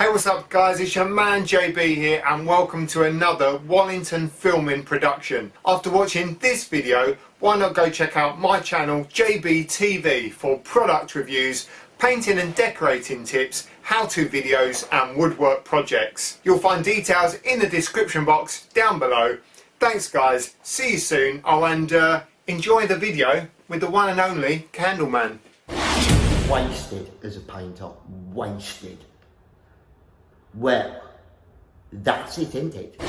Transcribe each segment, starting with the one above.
Hey, what's up guys, it's your man JB here and welcome to another Wallington filming production. After watching this video, why not go check out my channel JB TV for product reviews, painting and decorating tips, how-to videos and woodwork projects. You'll find details in the description box down below. Thanks guys, see you soon. Oh, and enjoy the video with the one and only Candleman. Wasted as a painter, wasted. Well, that's it, isn't it?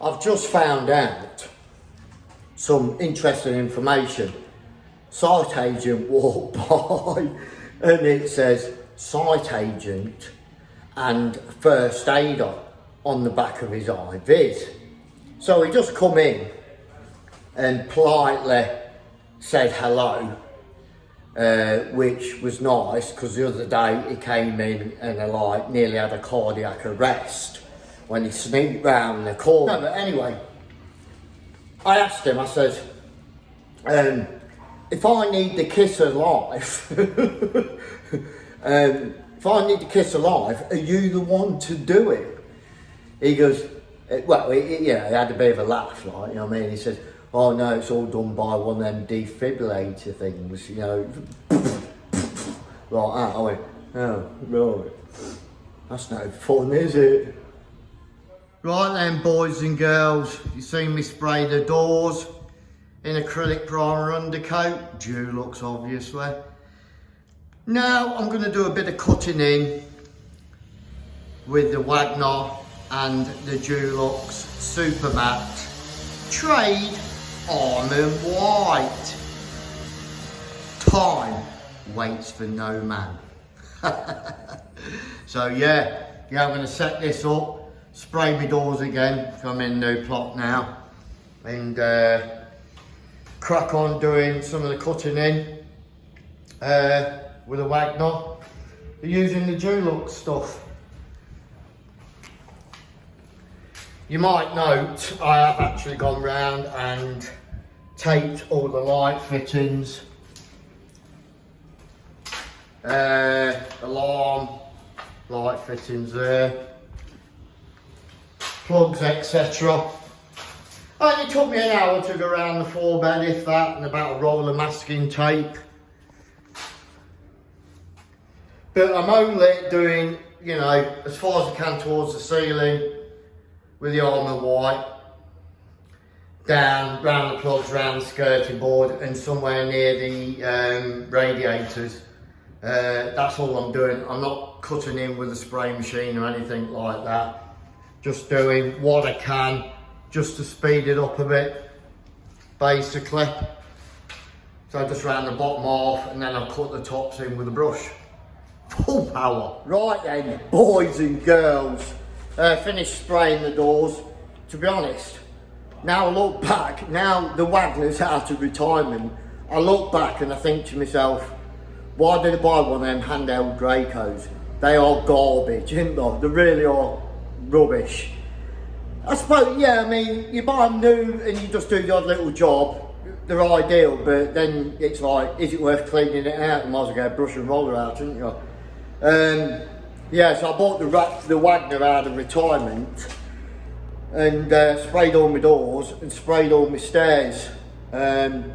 I've just found out some interesting information. Site agent walked by and it says site agent and first aider on the back of his IVs. So he just come in and politely said hello, which was nice because the other day he came in and nearly had a cardiac arrest when he sneaked round the corner. No, but anyway, I asked him, I said, if I need the kiss of life, if I need the kiss of life, are you the one to do it? He goes, well, he had a bit of a laugh, like, you know what I mean? He says, oh no, it's all done by one of them defibrillator things, you know, like that. I went, oh, right, that's no fun, is it? Right then, boys and girls, you seen me spray the doors in acrylic primer undercoat, Dulux obviously. Now I'm going to do a bit of cutting in with the Wagner and the Dulux Super Matte Trade Almond White. Time waits for no man. So yeah, I'm going to set this up. Spray my doors again, I'm in new plot now, and crack on doing some of the cutting in with a Wagner, using the Dulux stuff. You might note I have actually gone round and taped all the light fittings, alarm light fittings there, plugs, etc. And it took me an hour to go around the floor bed, if that, and about a roll of masking tape. But I'm only doing, you know, as far as I can towards the ceiling with the almond white, down, round the plugs, round the skirting board, and somewhere near the radiators. That's all I'm doing. I'm not cutting in with a spray machine or anything like that. Just doing what I can just to speed it up a bit, basically. So I just round the bottom off and then I'll cut the tops in with a brush. Full power. Right then, boys and girls, finished spraying the doors. To be honest, now I look back, now the Wagner's out of retirement, I look back and I think to myself, why did I buy one of them handheld Dracos? They are garbage, aren't they? They really are rubbish. I suppose, yeah, I mean, you buy them new and you just do the odd little job, they're ideal, but then it's like, is it worth cleaning it out? You might as well get a brush and roller out, shouldn't you? Yeah, so I bought the Wagner out of retirement and sprayed all my doors and sprayed all my stairs. I mean,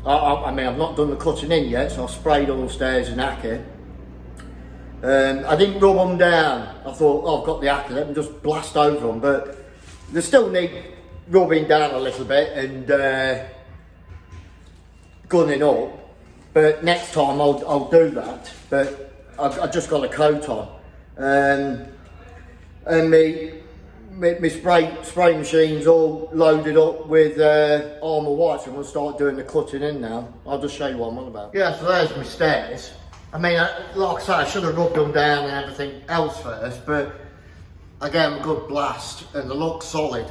I've not done the cutting in yet, so I sprayed all the stairs in acca. I didn't rub them down. I thought, oh, I've got the acca, let me just blast over them, but they still need rubbing down a little bit and gunning up. But next time I'll do that. But I just got a coat on, and my spray machine's all loaded up with Armour White, so I'm going to start doing the cutting in now. I'll just show you what I'm on about. Yeah, so there's my stairs. I mean, like I said, I should have rubbed them down and everything else first, but I gave them a good blast and they look solid.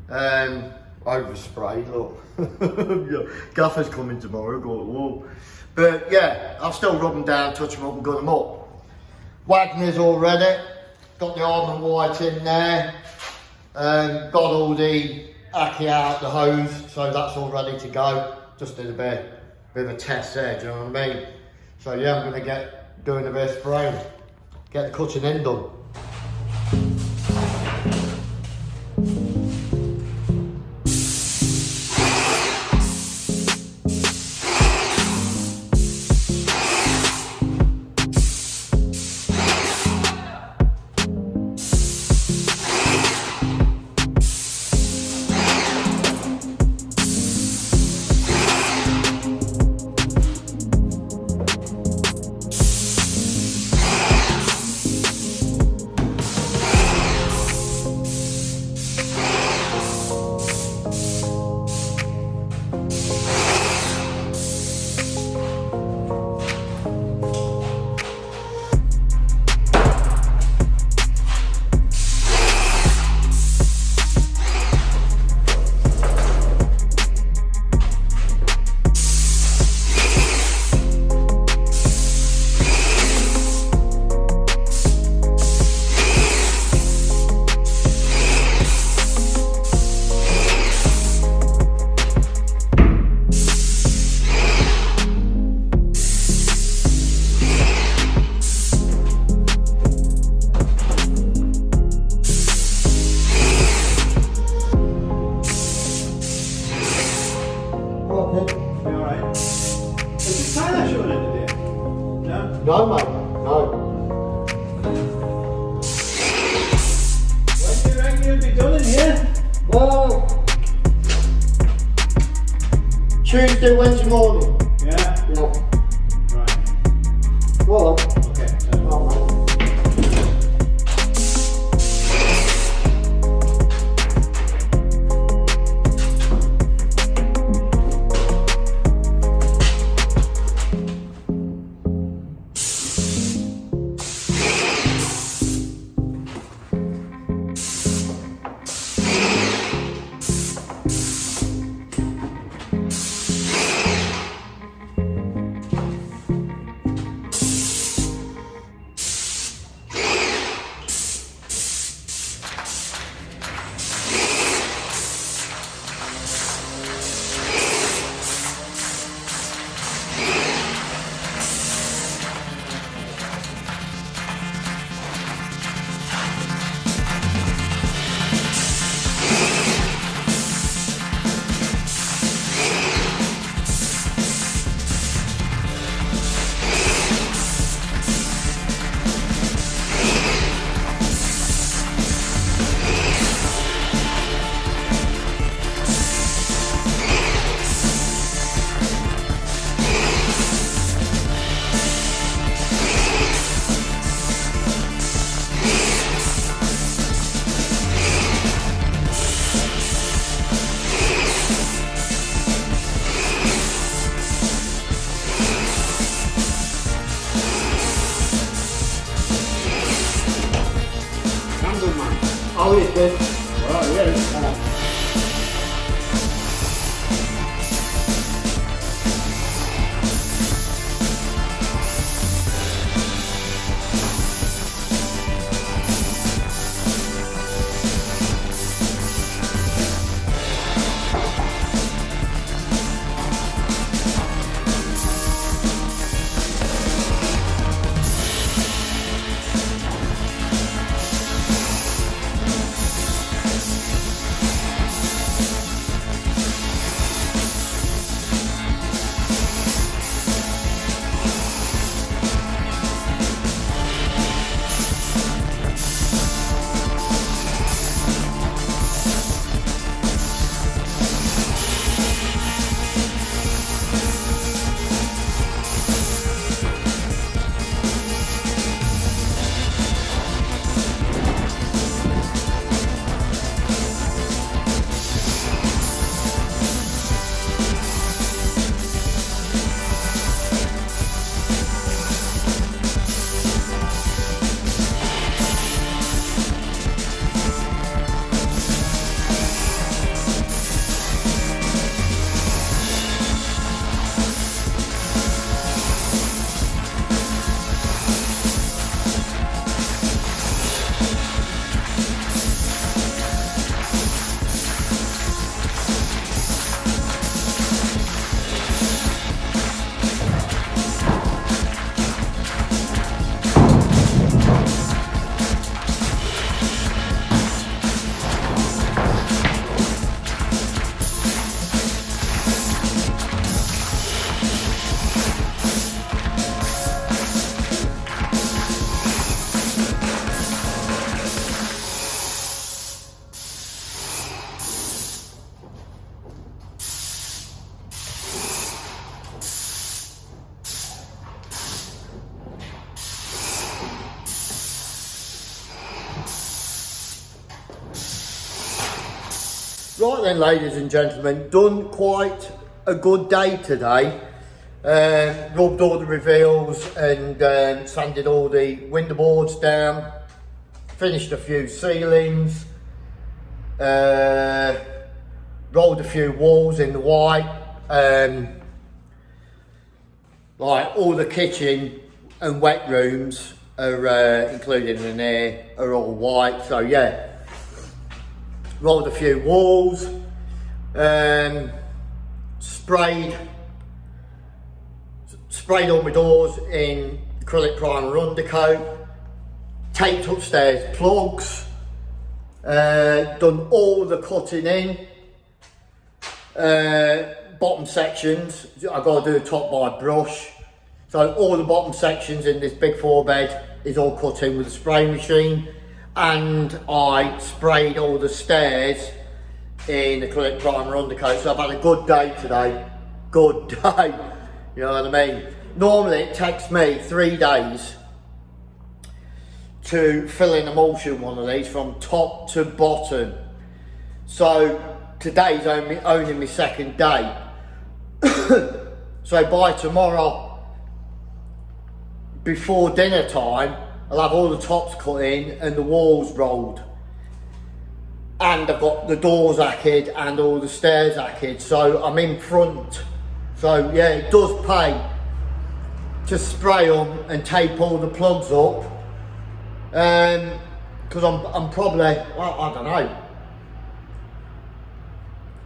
Oversprayed, look. Yeah, Gaffer's coming tomorrow, whoa. But yeah, I'll still rub them down, touch them up and gut them up. Wagner's all ready. Got the Armour White in there. Got all the Aki out the hose, so that's all ready to go. Just did a bit of a test there, do you know what I mean? So yeah, I'm going to get doing a bit of spraying, get the cutting in done. No, mate, no. When do you reckon you'll be done in here? Well, Tuesday, Wednesday morning. Yeah? Yeah. Right. Well, Okay. oh, mate. Oh, it's good. Well, yeah. Right then, ladies and gentlemen, done quite a good day today. Rubbed all the reveals and sanded all the window boards down. Finished a few ceilings. Rolled a few walls in the white. Like all the kitchen and wet rooms are including in there are all white. So yeah. Rolled a few walls, sprayed all my doors in acrylic primer undercoat, taped upstairs plugs, done all the cutting in, bottom sections, I've got to do the top by brush, so all the bottom sections in this big 4-bed is all cut in with a spray machine. And I sprayed all the stairs in acrylic primer undercoat. So I've had a good day today. Good day. You know what I mean? Normally it takes me 3 days to fill in emulsion one of these from top to bottom. So today's only my second day. So by tomorrow, before dinner time, I'll have all the tops cut in and the walls rolled. And I've got the doors lacquered and all the stairs lacquered, so I'm in front. So yeah, it does pay to spray them and tape all the plugs up. Because I'm probably, well, I don't know,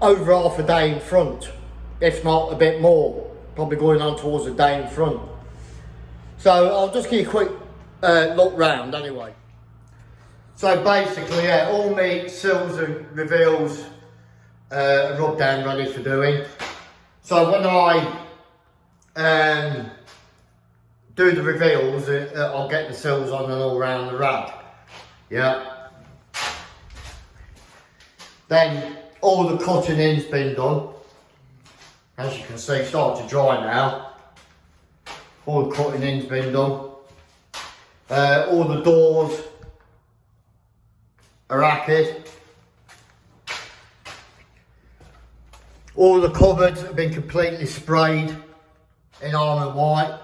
over half a day in front, if not a bit more. Probably going on towards a day in front. So I'll just give you a quick look round anyway. So basically, yeah, all my sills and reveals are rubbed down ready for doing. So when I do the reveals, I'll get the sills on and all round the rad. Yeah. Then all the cutting in's been done. As you can see, it's starting to dry now. All the cutting in's been done. All the doors are lacquered. All the cupboards have been completely sprayed in almond white.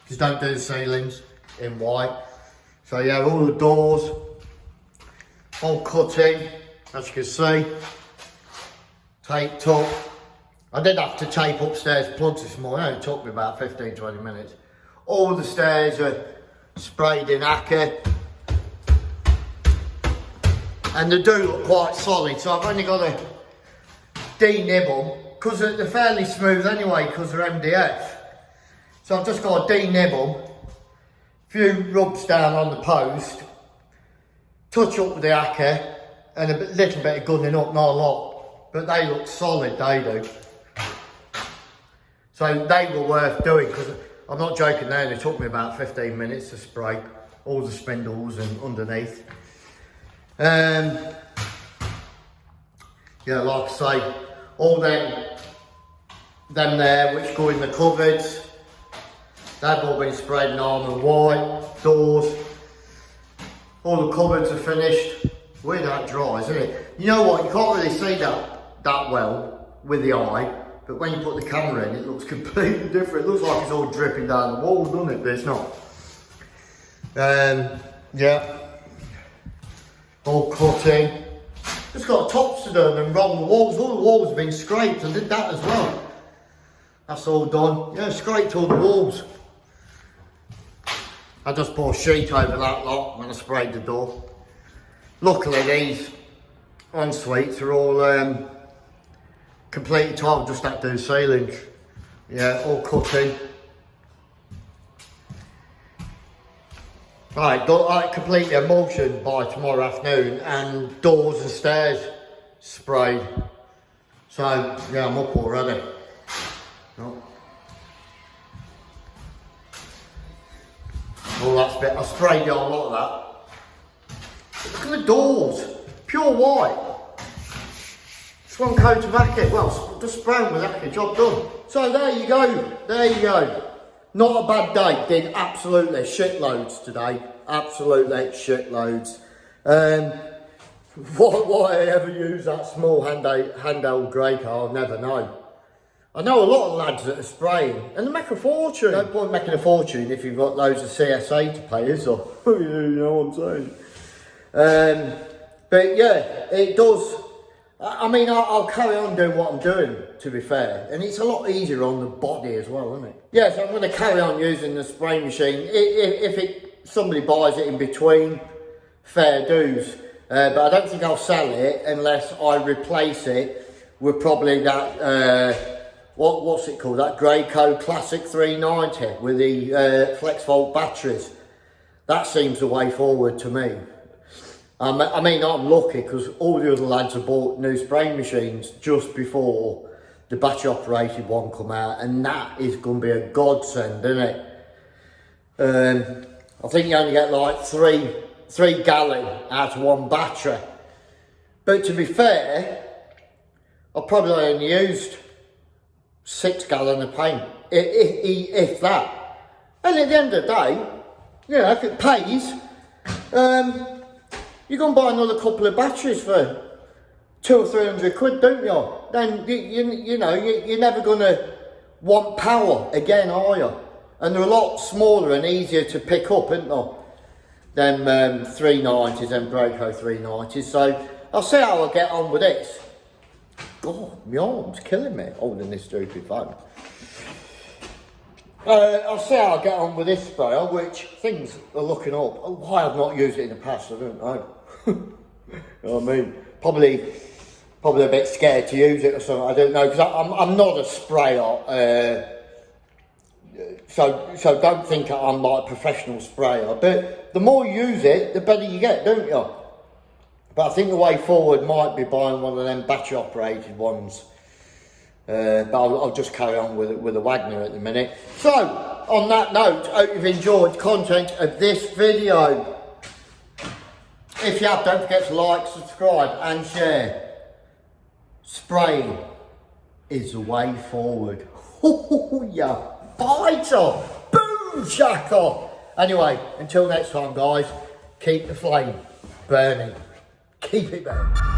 Just don't do the ceilings in white. So yeah, all the doors, all cutting, as you can see, taped up. I did have to tape upstairs plugs this morning. It only took me about 15-20 minutes. All the stairs are sprayed in lacquer, and they do look quite solid, so I've only got to de-nibble because they're fairly smooth anyway because they're MDF. So I've just got to de-nibble, a few rubs down on the post, touch up with the lacquer and a little bit of gunning up, not a lot, but they look solid, they do. So they were worth doing because I'm not joking there, it took me about 15 minutes to spray all the spindles and underneath. Yeah, like I say, all them there which go in the cupboards, they've all been sprayed in almond white, doors, all the cupboards are finished. Weird how it dries, isn't it? You know what, you can't really see that well with the eye. But when you put the camera in, it looks completely different. It looks like it's all dripping down the wall, doesn't it? But it's not. Yeah. All cutting. Just got tops to do and roll the walls. All the walls have been scraped. I did that as well. That's all done. Yeah, scraped all the walls. I just put a sheet over that lot when I sprayed the door. Luckily, these en-suites are all completely tiled, just had to do ceilings. Yeah, all cut in. Right, completely emulsion by tomorrow afternoon and doors and stairs sprayed. So, yeah, I'm up already. Oh. All that's bit, I sprayed the whole lot of that. Look at the doors, pure white. Just one coat of lacquer, well, just spray them with lacquer, job done. So there you go. Not a bad day, did absolutely shitloads today, absolutely shitloads. Why I ever use that small handheld grey car, I'll never know. I know a lot of lads that are spraying, and they make a fortune. No point making a fortune if you've got loads of CSA to pay, is there? You know what I'm saying? But yeah, it does. I mean, I'll carry on doing what I'm doing, to be fair, and it's a lot easier on the body as well, isn't it? Yeah, so I'm going to carry on using the spray machine. If somebody buys it in between, fair dues. But I don't think I'll sell it unless I replace it with probably that, what's it called? That Graco Classic 390 with the Flex Volt batteries. That seems the way forward to me. I mean, I'm lucky because all the other lads have bought new spraying machines just before the battery operated one come out, and that is going to be a godsend, isn't it? I think you only get like three gallon out of one battery. But to be fair, I've probably only used 6 gallon of paint, if that. And at the end of the day, you know, if it pays, you're going to buy another couple of batteries for 200 or 300 quid, don't you? Then, you know, you're never going to want power again, are you? And they're a lot smaller and easier to pick up, aren't they? Them 390s, them Graco 390s. So, I'll see how I get on with this. God, my arm's killing me holding this stupid phone. I'll see how I get on with this sprayer, which things are looking up. Why I've not used it in the past, I don't know. You know what I mean? Probably a bit scared to use it or something, I don't know, because I'm not a sprayer, so don't think I'm like a professional sprayer, but the more you use it, the better you get, don't you? But I think the way forward might be buying one of them battery operated ones. But I'll just carry on with a Wagner at the minute. So, on that note, I hope you've enjoyed content of this video. If you have, don't forget to like, subscribe and share. Spraying is the way forward. Oh, yeah, fighter! Boom, shaka! Anyway, until next time, guys, keep the flame burning. Keep it burning.